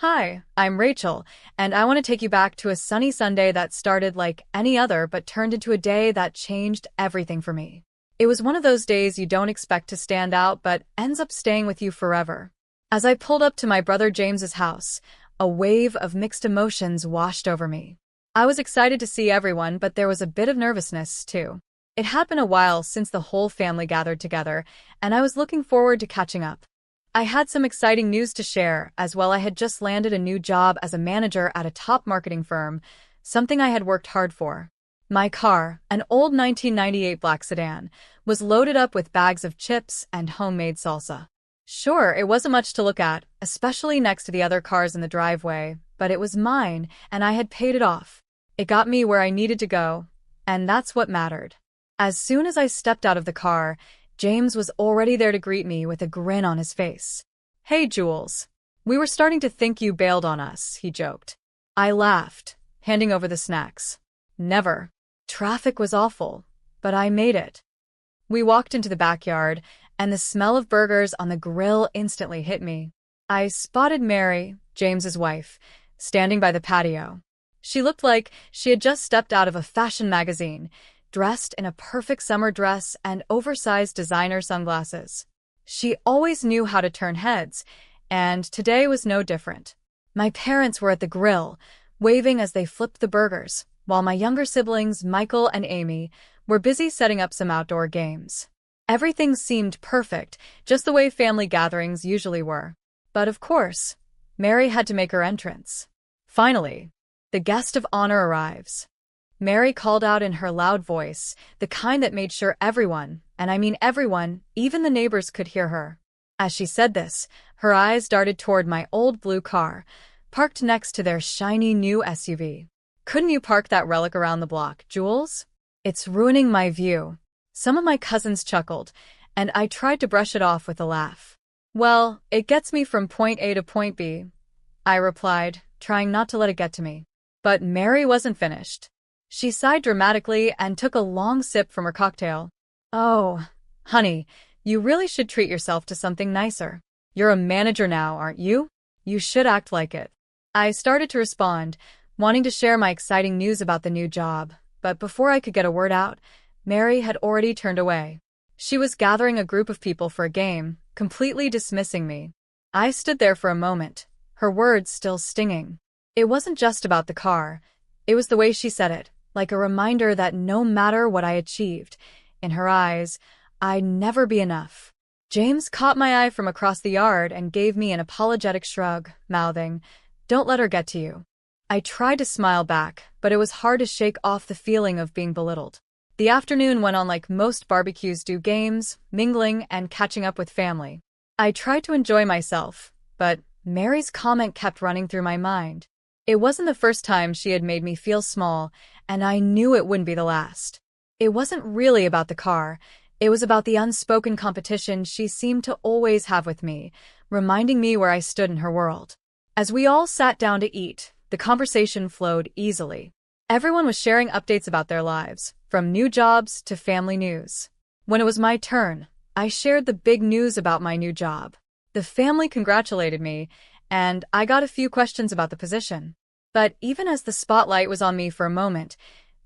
Hi, I'm Rachel, and I want to take you back to a sunny Sunday that started like any other but turned into a day that changed everything for me. It was one of those days you don't expect to stand out but ends up staying with you forever. As I pulled up to my brother James's house, a wave of mixed emotions washed over me. I was excited to see everyone, but there was a bit of nervousness, too. It had been a while since the whole family gathered together, and I was looking forward to catching up. I had some exciting news to share, as well. I had just landed a new job as a manager at a top marketing firm, something I had worked hard for. My car, an old 1998 black sedan, was loaded up with bags of chips and homemade salsa. Sure, it wasn't much to look at, especially next to the other cars in the driveway, but it was mine, and I had paid it off. It got me where I needed to go, and that's what mattered. As soon as I stepped out of the car, James was already there to greet me with a grin on his face. "Hey, Jules. We were starting to think you bailed on us," he joked. I laughed, handing over the snacks. "Never. Traffic was awful, but I made it." We walked into the backyard, and the smell of burgers on the grill instantly hit me. I spotted Mary, James's wife, standing by the patio. She looked like she had just stepped out of a fashion magazine, dressed in a perfect summer dress and oversized designer sunglasses. She always knew how to turn heads, and today was no different. My parents were at the grill, waving as they flipped the burgers, while my younger siblings, Michael and Amy, were busy setting up some outdoor games. Everything seemed perfect, just the way family gatherings usually were. But of course, Mary had to make her entrance. Finally, the guest of honor arrives. Mary called out in her loud voice, the kind that made sure everyone, and I mean everyone, even the neighbors, could hear her. As she said this, her eyes darted toward my old blue car, parked next to their shiny new SUV. "Couldn't you park that relic around the block, Jules? It's ruining my view." Some of my cousins chuckled, and I tried to brush it off with a laugh. "Well, it gets me from point A to point B," I replied, trying not to let it get to me. But Mary wasn't finished. She sighed dramatically and took a long sip from her cocktail. "Oh, honey, you really should treat yourself to something nicer. You're a manager now, aren't you? You should act like it." I started to respond, wanting to share my exciting news about the new job, but before I could get a word out, Mary had already turned away. She was gathering a group of people for a game, completely dismissing me. I stood there for a moment, her words still stinging. It wasn't just about the car. It was the way she said it, like a reminder that no matter what I achieved, in her eyes, I'd never be enough. James caught my eye from across the yard and gave me an apologetic shrug, mouthing, "Don't let her get to you." I tried to smile back, but it was hard to shake off the feeling of being belittled. The afternoon went on like most barbecues do, games, mingling, and catching up with family. I tried to enjoy myself, but Mary's comment kept running through my mind. It wasn't the first time she had made me feel small, and I knew it wouldn't be the last. It wasn't really about the car. It was about the unspoken competition she seemed to always have with me, reminding me where I stood in her world. As we all sat down to eat, the conversation flowed easily. Everyone was sharing updates about their lives, from new jobs to family news. When it was my turn, I shared the big news about my new job. The family congratulated me, and I got a few questions about the position. But even as the spotlight was on me for a moment,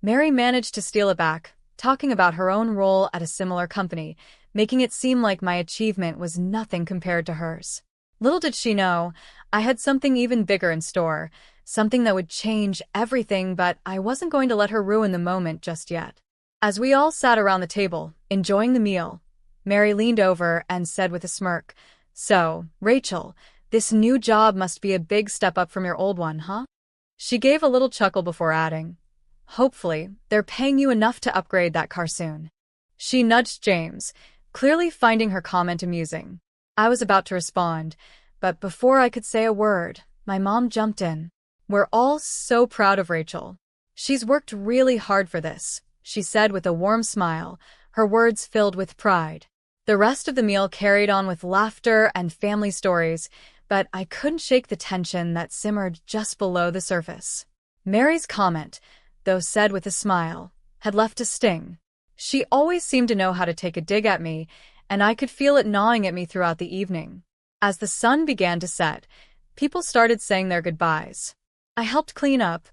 Mary managed to steal it back, talking about her own role at a similar company, making it seem like my achievement was nothing compared to hers. Little did she know, I had something even bigger in store, something that would change everything, but I wasn't going to let her ruin the moment just yet. As we all sat around the table, enjoying the meal, Mary leaned over and said with a smirk, "So, Rachel, this new job must be a big step up from your old one, huh?" She gave a little chuckle before adding, "Hopefully, they're paying you enough to upgrade that car soon." She nudged James, clearly finding her comment amusing. I was about to respond, but before I could say a word, my mom jumped in. "We're all so proud of Rachel. She's worked really hard for this," she said with a warm smile, her words filled with pride. The rest of the meal carried on with laughter and family stories, but I couldn't shake the tension that simmered just below the surface. Mary's comment, though said with a smile, had left a sting. She always seemed to know how to take a dig at me, and I could feel it gnawing at me throughout the evening. As the sun began to set, People started saying their goodbyes. I helped clean up,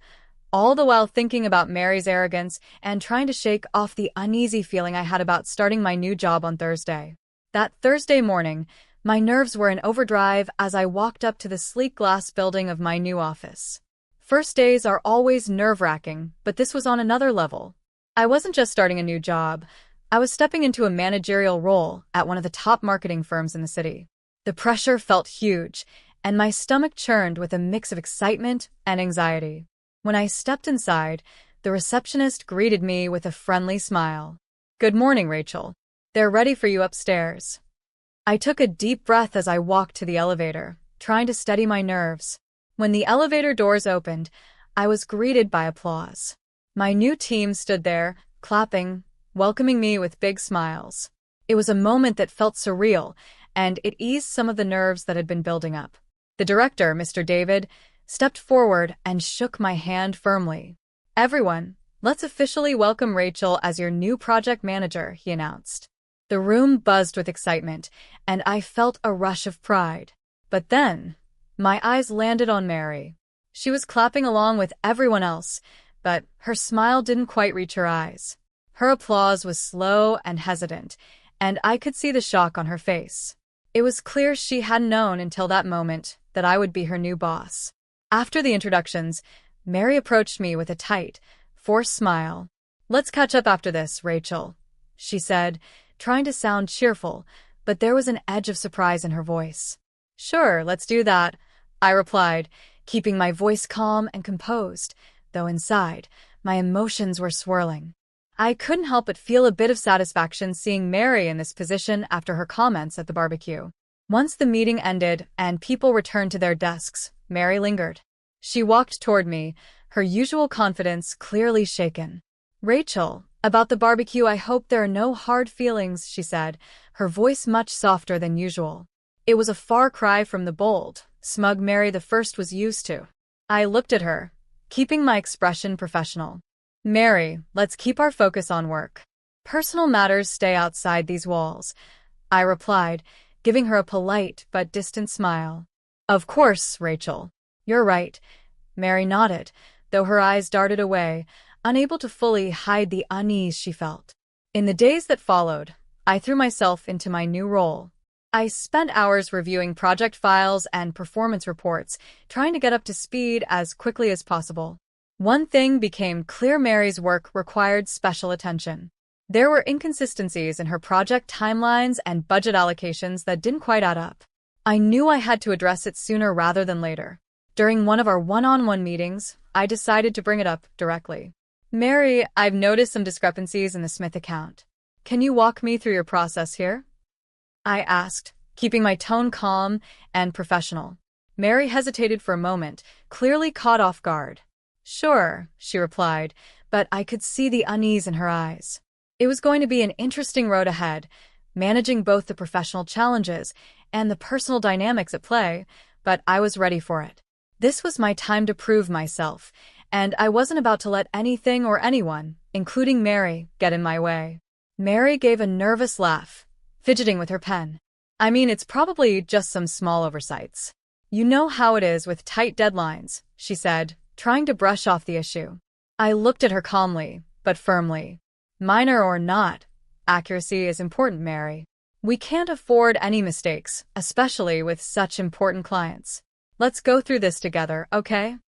all the while thinking about Mary's arrogance and trying to shake off the uneasy feeling I had about starting my new job on Thursday. That Thursday morning, my nerves were in overdrive as I walked up to the sleek glass building of my new office. First days are always nerve-wracking, but this was on another level. I wasn't just starting a new job. I was stepping into a managerial role at one of the top marketing firms in the city. The pressure felt huge, and my stomach churned with a mix of excitement and anxiety. When I stepped inside, the receptionist greeted me with a friendly smile. "Good morning, Rachel. They're ready for you upstairs." I took a deep breath as I walked to the elevator, trying to steady my nerves. When the elevator doors opened, I was greeted by applause. My new team stood there, clapping, welcoming me with big smiles. It was a moment that felt surreal, and it eased some of the nerves that had been building up. The director, Mr. David, stepped forward and shook my hand firmly. "Everyone, let's officially welcome Rachel as your new project manager," he announced. The room buzzed with excitement, and I felt a rush of pride. But then, my eyes landed on Mary. She was clapping along with everyone else, but her smile didn't quite reach her eyes. Her applause was slow and hesitant, and I could see the shock on her face. It was clear she hadn't known until that moment that I would be her new boss. After the introductions, Mary approached me with a tight, forced smile. "Let's catch up after this, Rachel," she said, trying to sound cheerful, but there was an edge of surprise in her voice. "Sure, let's do that," I replied, keeping my voice calm and composed, though inside, my emotions were swirling. I couldn't help but feel a bit of satisfaction seeing Mary in this position after her comments at the barbecue. Once the meeting ended and people returned to their desks, Mary lingered. She walked toward me, her usual confidence clearly shaken. "Rachel, about the barbecue, I hope there are no hard feelings," she said, her voice much softer than usual. It was a far cry from the bold, smug Mary the first was used to. I looked at her, keeping my expression professional. "Mary, let's keep our focus on work. Personal matters stay outside these walls," I replied, giving her a polite but distant smile. "Of course, Rachel. You're right," Mary nodded, though her eyes darted away, unable to fully hide the unease she felt. In the days that followed, I threw myself into my new role. I spent hours reviewing project files and performance reports, trying to get up to speed as quickly as possible. One thing became clear: Mary's work required special attention. There were inconsistencies in her project timelines and budget allocations that didn't quite add up. I knew I had to address it sooner rather than later. During one of our one-on-one meetings, I decided to bring it up directly. "Mary, I've noticed some discrepancies in the Smith account. Can you walk me through your process here?" I asked, keeping my tone calm and professional. Mary hesitated for a moment, clearly caught off guard. "Sure," she replied, but I could see the unease in her eyes. It was going to be an interesting road ahead, managing both the professional challenges and the personal dynamics at play, but I was ready for it. This was my time to prove myself, and I wasn't about to let anything or anyone, including Mary, get in my way. Mary gave a nervous laugh, fidgeting with her pen. "I mean, it's probably just some small oversights. You know how it is with tight deadlines," she said, trying to brush off the issue. I looked at her calmly, but firmly. "Minor or not, accuracy is important, Mary. We can't afford any mistakes, especially with such important clients. Let's go through this together, okay?"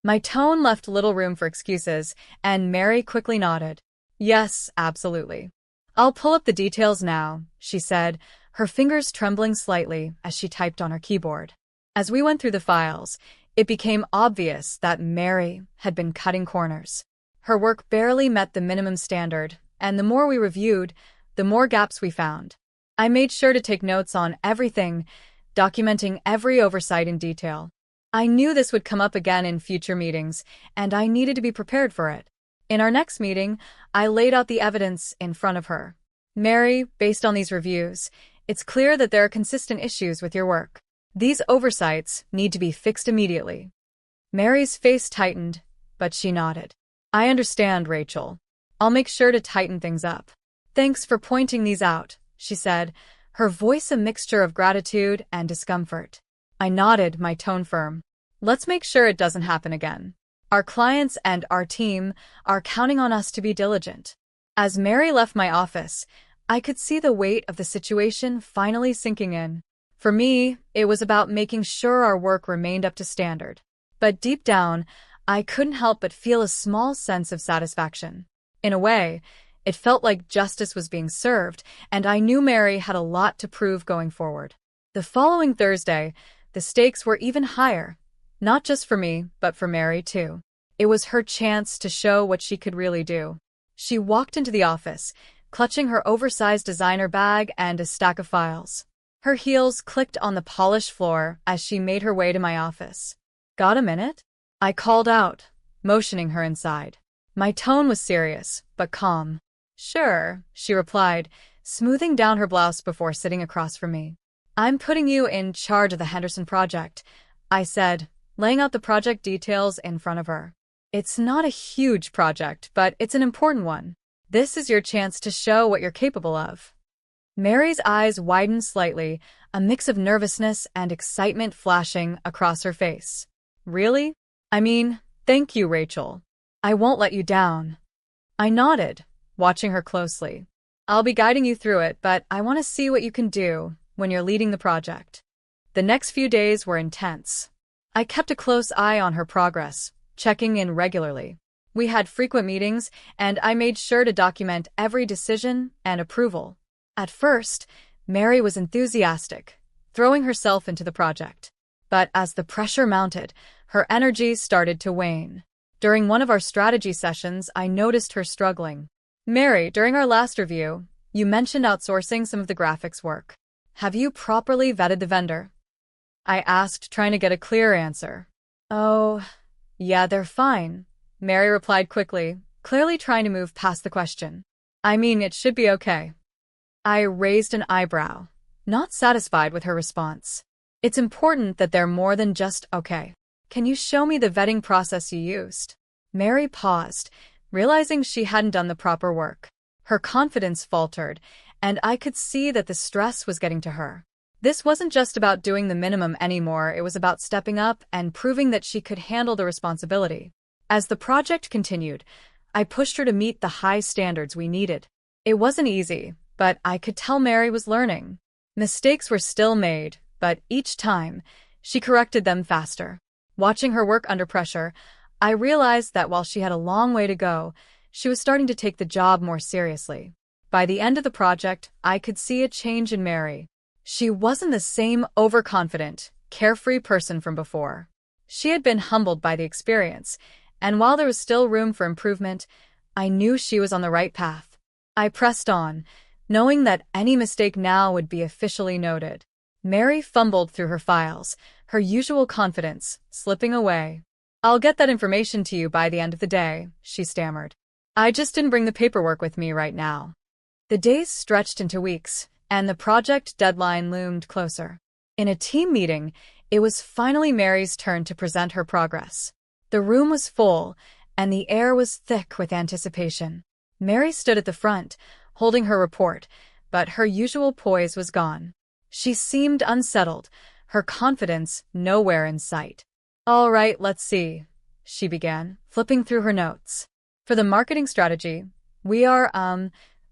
My tone left little room for excuses, and Mary quickly nodded. "Yes, absolutely. I'll pull up the details now," she said, her fingers trembling slightly as she typed on her keyboard. As we went through the files, it became obvious that Mary had been cutting corners. Her work barely met the minimum standard, and the more we reviewed, the more gaps we found. I made sure to take notes on everything, documenting every oversight in detail. I knew this would come up again in future meetings, and I needed to be prepared for it. In our next meeting, I laid out the evidence in front of her. "Mary, based on these reviews, it's clear that there are consistent issues with your work. These oversights need to be fixed immediately." Mary's face tightened, but she nodded. "I understand, Rachel. I'll make sure to tighten things up. Thanks for pointing these out," she said, her voice a mixture of gratitude and discomfort. I nodded, my tone firm. Let's make sure it doesn't happen again. Our clients and our team are counting on us to be diligent. As Mary left my office, I could see the weight of the situation finally sinking in. For me, it was about making sure our work remained up to standard. But deep down, I couldn't help but feel a small sense of satisfaction. In a way, it felt like justice was being served, and I knew Mary had a lot to prove going forward. The following Thursday, the stakes were even higher. Not just for me, but for Mary too. It was her chance to show what she could really do. She walked into the office, clutching her oversized designer bag and a stack of files. Her heels clicked on the polished floor as she made her way to my office. Got a minute? I called out, motioning her inside. My tone was serious, but calm. Sure, she replied, smoothing down her blouse before sitting across from me. I'm putting you in charge of the Henderson project, I said, laying out the project details in front of her. It's not a huge project, but it's an important one. This is your chance to show what you're capable of. Mary's eyes widened slightly, a mix of nervousness and excitement flashing across her face. Really? I mean, thank you, Rachel. I won't let you down. I nodded, watching her closely. I'll be guiding you through it, but I want to see what you can do when you're leading the project. The next few days were intense. I kept a close eye on her progress, checking in regularly. We had frequent meetings, and I made sure to document every decision and approval. At first, Mary was enthusiastic, throwing herself into the project. But as the pressure mounted, her energy started to wane. During one of our strategy sessions, I noticed her struggling. Mary, during our last review, you mentioned outsourcing some of the graphics work. Have you properly vetted the vendor? I asked, trying to get a clear answer. Oh, yeah, they're fine, Mary replied quickly, clearly trying to move past the question. I mean, it should be okay. I raised an eyebrow, not satisfied with her response. It's important that they're more than just okay. Can you show me the vetting process you used? Mary paused, realizing she hadn't done the proper work. Her confidence faltered, and I could see that the stress was getting to her. This wasn't just about doing the minimum anymore, it was about stepping up and proving that she could handle the responsibility. As the project continued, I pushed her to meet the high standards we needed. It wasn't easy, but I could tell Mary was learning. Mistakes were still made, but each time, she corrected them faster. Watching her work under pressure, I realized that while she had a long way to go, she was starting to take the job more seriously. By the end of the project, I could see a change in Mary. She wasn't the same overconfident, carefree person from before. She had been humbled by the experience, and while there was still room for improvement, I knew she was on the right path. I pressed on, knowing that any mistake now would be officially noted. Mary fumbled through her files, her usual confidence slipping away. I'll get that information to you by the end of the day, she stammered. I just didn't bring the paperwork with me right now. The days stretched into weeks, and the project deadline loomed closer. In a team meeting, it was finally Mary's turn to present her progress. The room was full, and the air was thick with anticipation. Mary stood at the front, holding her report, but her usual poise was gone. She seemed unsettled, her confidence nowhere in sight. All right, let's see, she began, flipping through her notes. For the marketing strategy, we are,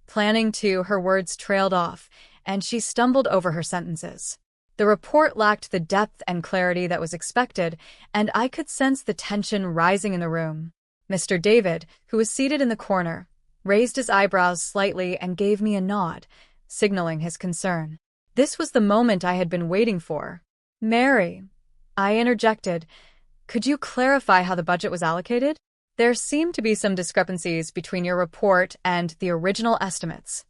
planning to, her words trailed off, and she stumbled over her sentences. The report lacked the depth and clarity that was expected, and I could sense the tension rising in the room. Mr. David, who was seated in the corner, raised his eyebrows slightly and gave me a nod, signaling his concern. This was the moment I had been waiting for. Mary, I interjected, could you clarify how the budget was allocated? There seemed to be some discrepancies between your report and the original estimates.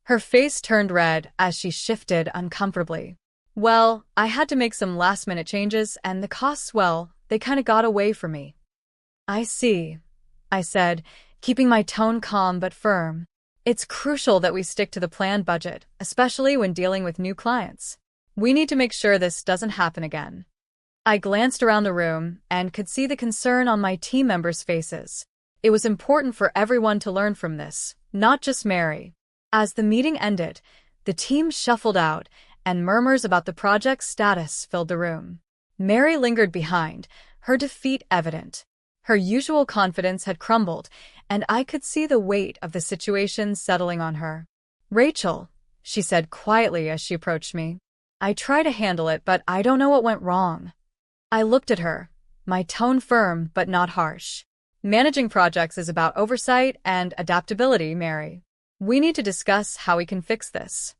Her face turned red as she shifted uncomfortably. Well, I had to make some last-minute changes, and the costs, well, they kind of got away from me. I see, I said, keeping my tone calm but firm. It's crucial that we stick to the planned budget, especially when dealing with new clients. We need to make sure this doesn't happen again. I glanced around the room and could see the concern on my team members' faces. It was important for everyone to learn from this, not just Mary. As the meeting ended, the team shuffled out, and murmurs about the project's status filled the room. Mary lingered behind, her defeat evident. Her usual confidence had crumbled, and I could see the weight of the situation settling on her. "Rachel," she said quietly as she approached me. "I try to handle it, but I don't know what went wrong." I looked at her, my tone firm but not harsh. "Managing projects is about oversight and adaptability, Mary. We need to discuss how we can fix this."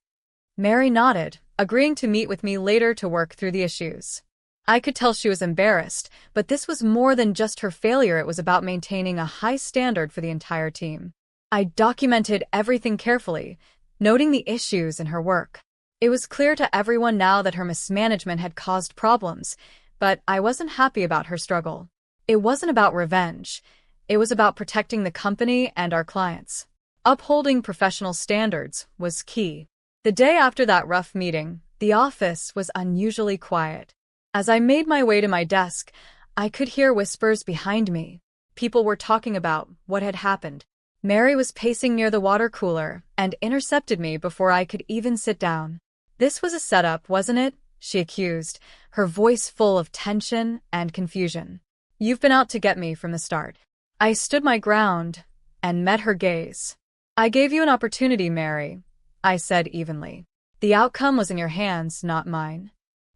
Mary nodded, agreeing to meet with me later to work through the issues. I could tell she was embarrassed, but this was more than just her failure. It was about maintaining a high standard for the entire team. I documented everything carefully, noting the issues in her work. It was clear to everyone now that her mismanagement had caused problems, but I wasn't happy about her struggle. It wasn't about revenge. It was about protecting the company and our clients. Upholding professional standards was key. The day after that rough meeting, the office was unusually quiet. As I made my way to my desk, I could hear whispers behind me. People were talking about what had happened. Mary was pacing near the water cooler and intercepted me before I could even sit down. "This was a setup, wasn't it?" she accused, her voice full of tension and confusion. "You've been out to get me from the start." I stood my ground and met her gaze. "I gave you an opportunity, Mary," I said evenly. "The outcome was in your hands, not mine."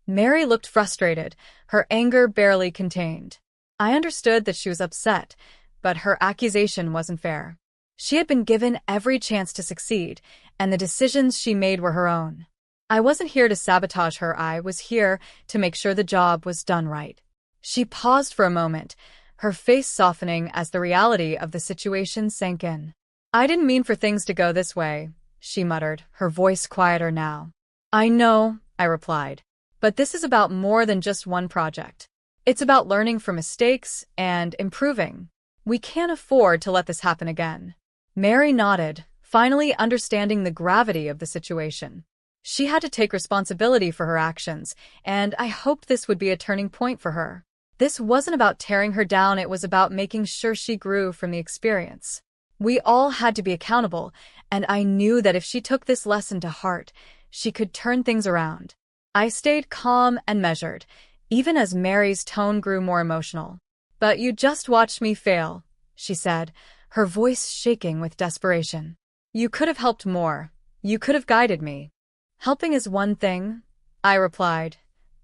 Mary looked frustrated, her anger barely contained. I understood that she was upset, but her accusation wasn't fair. She had been given every chance to succeed, and the decisions she made were her own. I wasn't here to sabotage her, I was here to make sure the job was done right. She paused for a moment, her face softening as the reality of the situation sank in. "I didn't mean for things to go this way," she muttered, her voice quieter now. "I know," I replied. "But this is about more than just one project. It's about learning from mistakes and improving. We can't afford to let this happen again." Mary nodded, finally understanding the gravity of the situation. She had to take responsibility for her actions, and I hoped this would be a turning point for her. This wasn't about tearing her down, it was about making sure she grew from the experience. We all had to be accountable, and I knew that if she took this lesson to heart, she could turn things around. I stayed calm and measured, even as Mary's tone grew more emotional. "But you just watched me fail," she said, her voice shaking with desperation. "You could have helped more. You could have guided me." "Helping is one thing," I replied,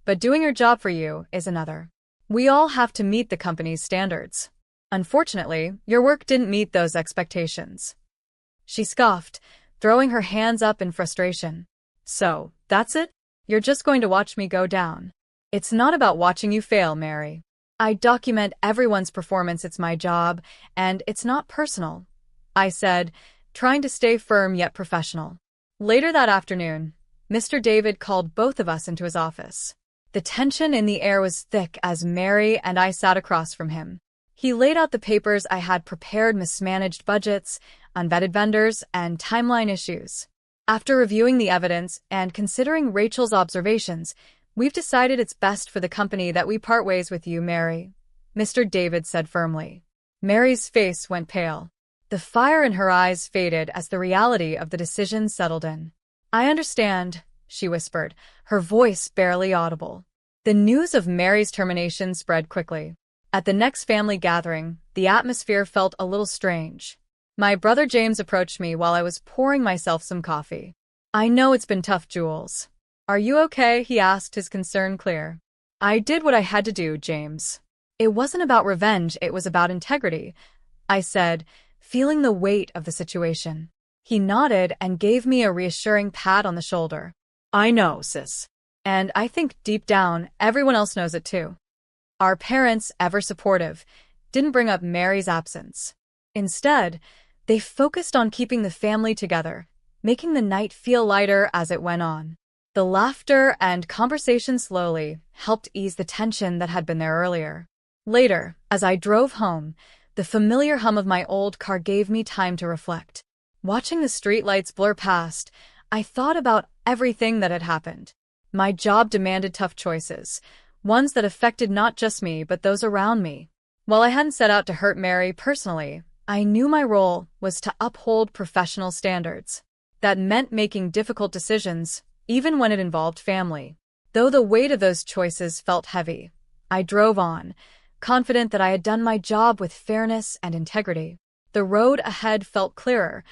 "but doing your job for you is another. We all have to meet the company's standards. Unfortunately, your work didn't meet those expectations." She scoffed, throwing her hands up in frustration. "So, that's it? You're just going to watch me go down?" "It's not about watching you fail, Mary. I document everyone's performance, it's my job, and it's not personal," I said, trying to stay firm yet professional. Later that afternoon, Mr. David called both of us into his office. The tension in the air was thick as Mary and I sat across from him. He laid out the papers I had prepared: mismanaged budgets, unvetted vendors, and timeline issues. "After reviewing the evidence and considering Rachel's observations, we've decided it's best for the company that we part ways with you, Mary," Mr. David said firmly. Mary's face went pale. The fire in her eyes faded as the reality of the decision settled in. "I understand," she whispered, her voice barely audible. The news of Mary's termination spread quickly. At the next family gathering, the atmosphere felt a little strange. My brother James approached me while I was pouring myself some coffee. "I know it's been tough, Jules. Are you okay?" he asked, his concern clear. "I did what I had to do, James. It wasn't about revenge, it was about integrity," I said, feeling the weight of the situation. He nodded and gave me a reassuring pat on the shoulder. "I know, sis. And I think deep down, everyone else knows it too." Our parents, ever supportive, didn't bring up Mary's absence. Instead, they focused on keeping the family together, making the night feel lighter as it went on. The laughter and conversation slowly helped ease the tension that had been there earlier. Later, as I drove home, the familiar hum of my old car gave me time to reflect. Watching the streetlights blur past, I thought about everything that had happened. My job demanded tough choices, ones that affected not just me but those around me. While I hadn't set out to hurt Mary personally, I knew my role was to uphold professional standards. That meant making difficult decisions, even when it involved family. Though the weight of those choices felt heavy, I drove on, confident that I had done my job with fairness and integrity. The road ahead felt clearer,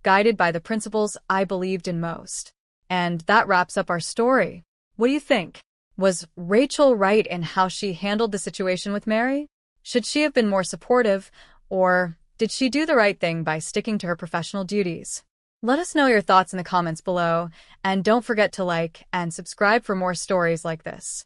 guided by the principles I believed in most. And that wraps up our story. What do you think? Was Rachel right in how she handled the situation with Mary? Should she have been more supportive, or did she do the right thing by sticking to her professional duties? Let us know your thoughts in the comments below, and don't forget to like and subscribe for more stories like this.